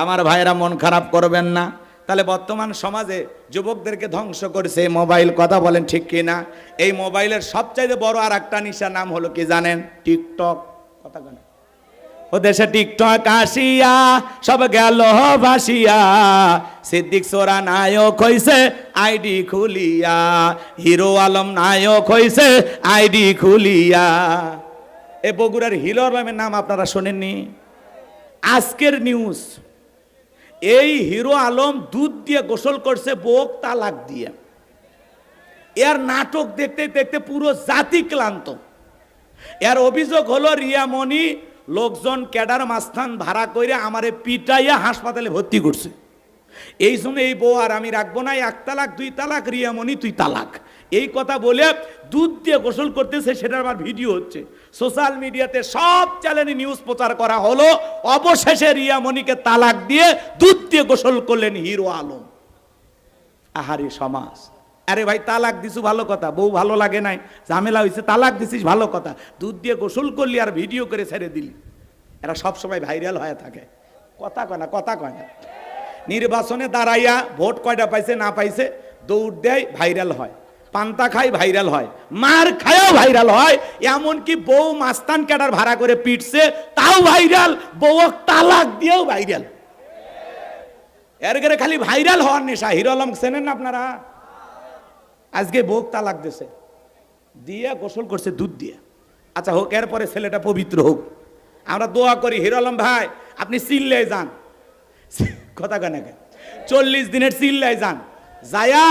আমার ভাইরা মন খারাপ করবেন না। তাহলে বর্তমান সমাজে যুবকদেরকে ধ্বংস করছে মোবাইল, কথা বলেন ঠিক কিনা? এই মোবাইলের সবচাইতে বড় আর একটা নিশা নাম হলো কি জানেন? টিকটক। কথা বলেন। ও দেশে টিকটক আসিয়া সব গেল ভাসিয়া, সিদ্দিক সোরা নায়ক হইছে আইডি খুলিয়া, হিরো আলম নায়ক হইছে আইডি খুলিয়া। এ বগুড়ার হিরো আলমের নাম আপনারা শোনেননি? আজকের নিউজ, এই হিরো আলম দুধ দিয়ে গোসল করছে বউক তালাক দিয়ে। এর নাটক দেখতে দেখতে পুরো জাতি ক্লান্ত। এর অভিযোগ হলো রিয়ামণি লোকজন ক্যাডার মাস্তান ভাড়া করে আমারে পিটাইয়া হাসপাতালে ভর্তি করছে। এই সময় এই বউ আর আমি রাখবো না, 1 তালাক 2 তালাক, রিয়ামণি তুই তালাক, এই কথা বলে দুধ দিয়ে গোসল করতেছে। সেটার আমার ভিডিও হচ্ছে সোশ্যাল মিডিয়াতে, সব চ্যানেলে নিউজ প্রচার করা হলো। অবশেষে রিয়ামণিকে তালাক দিয়ে দুধ দিয়ে গোসল করলেন হিরো আলম। আহারে সমাজ! আরে ভাই, তালাক দিছু ভালো কথা, বউ ভালো লাগে নাই, ঝামেলা হয়েছে, তালাক দিছিস ভালো কথা, দুধ দিয়ে গোসল করলি আর ভিডিও করে ছেড়ে দিলি। এরা সব সময় ভাইরাল হয়ে থাকে। কথা কয় না, কথা কয় না। নির্বাচনে দাঁড়াইয়া ভোট কয়টা পাইছে না পাইছে দৌড় দেয়, ভাইরাল হয়। পান্তা খায়, ভাইরাল হয়। মার খায়ও ভাইরাল হয়। এমনকি বউ মাস্তান ক্যাডার ভাড়া করে পিটছে, তাও ভাইরাল। বউ তালাক দিয়েও ভাইরাল। এর গেলে খালি ভাইরাল হওয়ার নেশা। হিরো আলম চেনেন না আপনারা? আজকে বউ তালাক দিছে, দিয়ে গোসল করছে দুধ দিয়ে। আচ্ছা হোক, এরপরে ছেলেটা পবিত্র হোক, আমরা দোয়া করি। হিরো আলম ভাই, আপনি চিল্লায় যান, কথা কেন 40 দিনের চিল্লায় যান, যায়া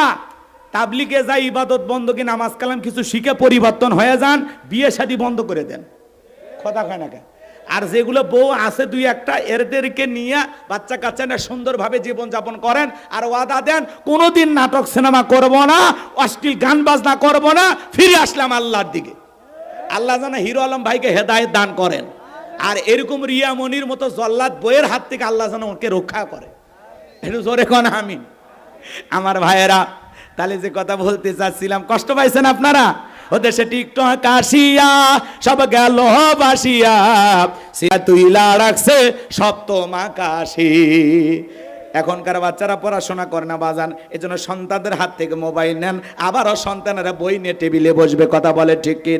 তাবলিগে যাই, ইবাদত বন্দকি নামাজ কালাম কিছু শিখে পরিবর্তন হয়ে যান, বিয়ে শাদী বন্ধ করে দেন। কথা কেন? আর যেগুলো বউ আছে 2-1টা, এদেরকে নিয়ে বাচ্চা কাচ্চা না সুন্দরভাবে জীবনযাপন করেন। আর ওয়াদা দেন কোনোদিন নাটক সিনেমা করব না, অশ্লীল গান বাজনা করব না, ফিরে আসলাম আল্লাহর দিকে। আল্লাহ যেন হিরো আলম ভাইকে হেদায়েত দান করেন। আর এরকম রিয়ামণির মতো জল্লাদ বইয়ের হাত থেকে আল্লাহ যেন ওকে রক্ষা করে। একটু জোরে কোন আমিন। আমার ভাইয়েরা, তাহলে যে কথা বলতে চাচ্ছিলাম, কষ্ট পাইছেন আপনারা? ও দেশে টিকটক আসিয়া সব গেল বাসিয়া, সিয়া তুইলা রাখছে সপ্তম আকাশে। এখনকার বাচ্চারা পড়াশোনা করে না বাজান, এজন্য সন্তানদের হাত থেকে মোবাইল নেন, আবারও সন্তানেরা বই নিয়ে টেবিলে বসবে। কথা বলে ঠিক কি?